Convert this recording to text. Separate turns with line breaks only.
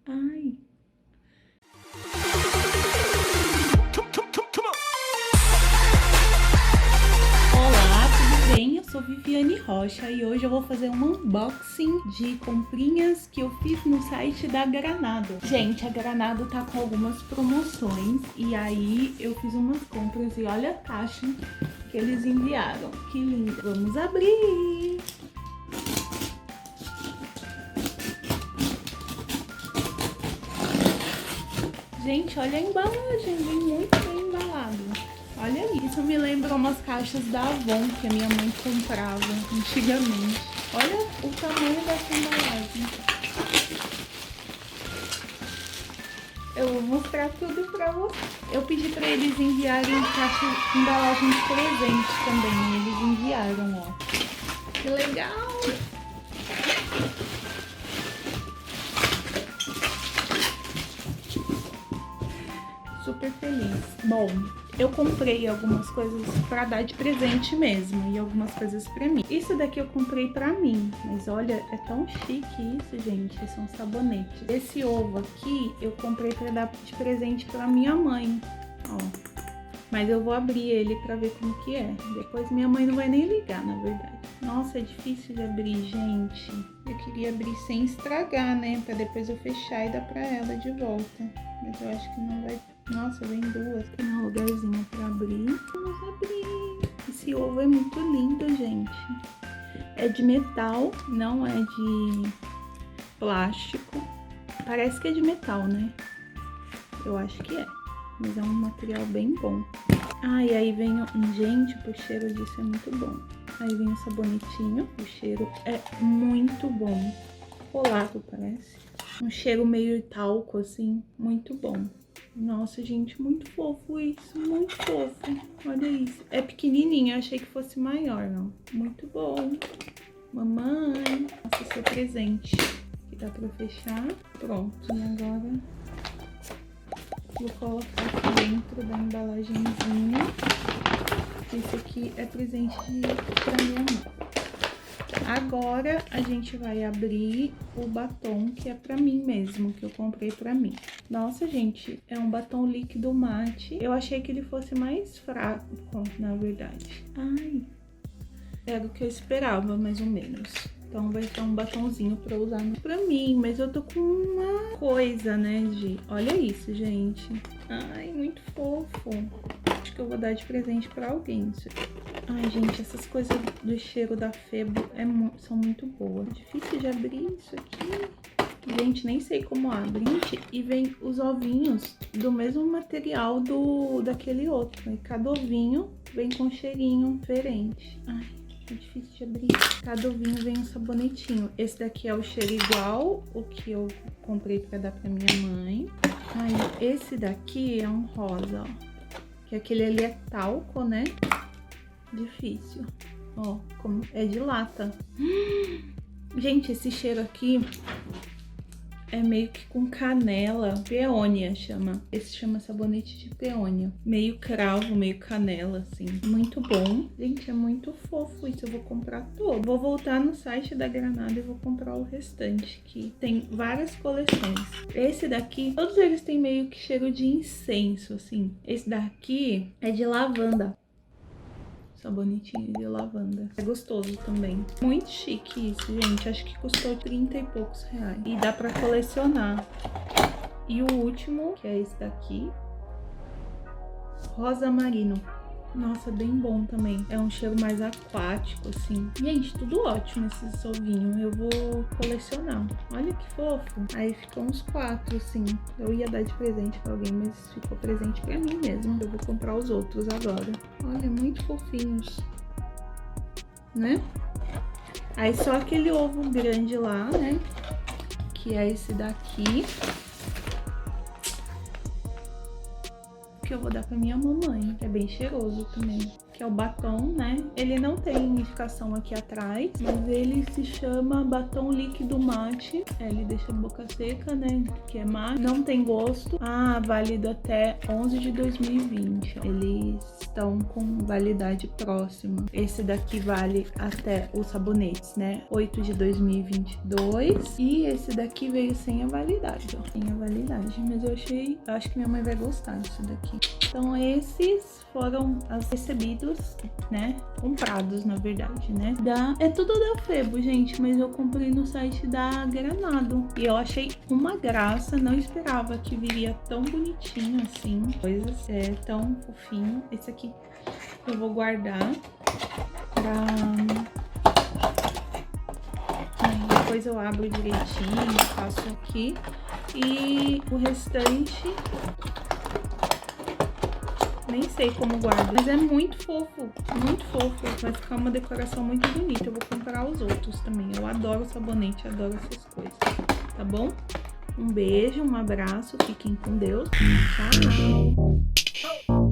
Ai. Olá, tudo bem? Eu sou Viviane Rocha e hoje eu vou fazer um unboxing de comprinhas que eu fiz no site da Granado. Gente, a Granado tá com algumas promoções e aí eu fiz umas compras e olha a caixa que eles enviaram. Que linda! Vamos abrir! Gente, olha a embalagem, vem muito bem embalado. Olha isso, me lembra umas caixas da Avon que a minha mãe comprava antigamente. Olha o tamanho dessa embalagem. Eu vou mostrar tudo pra vocês. Eu pedi pra eles enviarem caixa de embalagem de presente também. E eles enviaram, ó. Que legal! Super feliz. Bom, eu comprei algumas coisas pra dar de presente mesmo e algumas coisas pra mim. Isso daqui eu comprei pra mim, mas olha, é tão chique isso, gente. São sabonetes. Esse ovo aqui eu comprei pra dar de presente pra minha mãe, ó. Mas eu vou abrir ele pra ver como que é. Depois minha mãe não vai nem ligar, na verdade. Nossa, é difícil de abrir, gente. Eu queria abrir sem estragar, né? Pra depois eu fechar e dar pra ela de volta. Mas eu acho que não vai... Nossa, vem duas. Tem um lugarzinho pra abrir. Vamos abrir. Esse ovo é muito lindo, gente. É de metal, não é de plástico. Parece que é de metal, né? Eu acho que é. Mas é um material bem bom. Ah, e aí vem... Gente, o cheiro disso é muito bom. Aí vem o sabonetinho. O cheiro é muito bom. Colado, parece. Um cheiro meio talco, assim. Muito bom. Nossa, gente, muito fofo isso. Muito fofo. Olha isso. É pequenininho. Eu achei que fosse maior, não. Muito bom. Mamãe. Nossa, seu presente. Aqui dá pra fechar. Pronto. E agora... vou colocar aqui dentro da embalagenzinha. Esse aqui é presente pra minha mãe. Agora a gente vai abrir o batom que é pra mim mesmo, que eu comprei pra mim. Nossa, gente, é um batom líquido mate. Eu achei que ele fosse mais fraco, na verdade. Ai, era o que eu esperava, mais ou menos. Então vai ser um batonzinho pra usar pra mim, mas eu tô com uma coisa, né, de... Olha isso, gente. Ai, muito fofo. Acho que eu vou dar de presente pra alguém isso aqui. Ai, gente, essas coisas do cheiro da Febo são muito boas. Difícil de abrir isso aqui. Gente, nem sei como abre. Gente, e vem os ovinhos do mesmo material daquele outro. E cada ovinho vem com um cheirinho diferente. Ai. É difícil de abrir. Cada ovinho vem um sabonetinho. Esse daqui é o cheiro igual o que eu comprei pra dar pra minha mãe. Aí, esse daqui é um rosa, ó. Que aquele ali é talco, né? Difícil. Ó, como é de lata. Gente, esse cheiro aqui é meio que com canela. Peônia chama. Esse chama sabonete de peônia. Meio cravo, meio canela, assim. Muito bom. Gente, é muito fofo isso. Eu vou comprar todo. Vou voltar no site da Granado e vou comprar o restante, que tem várias coleções. Esse daqui, todos eles têm meio que cheiro de incenso, assim. Esse daqui é de lavanda. Sabonetinho de lavanda. É gostoso também. Muito chique isso, gente. Acho que custou 30 e poucos reais. E dá pra colecionar. E o último, que é esse daqui. Rosa marino. Nossa, bem bom também. É um cheiro mais aquático, assim. Gente, tudo ótimo esse ovinho. Eu vou colecionar. Olha que fofo. Aí ficam uns 4, assim. Eu ia dar de presente pra alguém, mas ficou presente pra mim mesmo. Eu vou comprar os outros agora. Olha, muito fofinhos. Né? Aí só aquele ovo grande lá, né? Que é esse daqui. Que eu vou dar pra minha mamãe, que é bem cheiroso também. que é o batom, né? Ele não tem indicação aqui atrás, mas ele se chama batom líquido mate. Ele deixa a boca seca, né? Que é mate. Não tem gosto. Ah, válido até 11 de 2020. Eles estão com validade próxima. Esse daqui vale até os sabonetes, né? 8 de 2022. E esse daqui veio sem a validade, ó. Sem a validade. Mas eu acho que minha mãe vai gostar disso daqui. Então esses foram os recebidos, né? Comprados, na verdade, né? É tudo da Febo, gente, mas eu comprei no site da Granado. E eu achei uma graça, não esperava que viria tão bonitinho assim. Coisas tão fofinho. Esse aqui eu vou guardar pra... Depois eu abro direitinho, faço aqui. E o restante... nem sei como guardo, mas é muito fofo, muito fofo. Vai ficar uma decoração muito bonita. Eu vou comprar os outros também. Eu adoro sabonete, adoro essas coisas, tá bom? Um beijo, um abraço, fiquem com Deus. Tchau!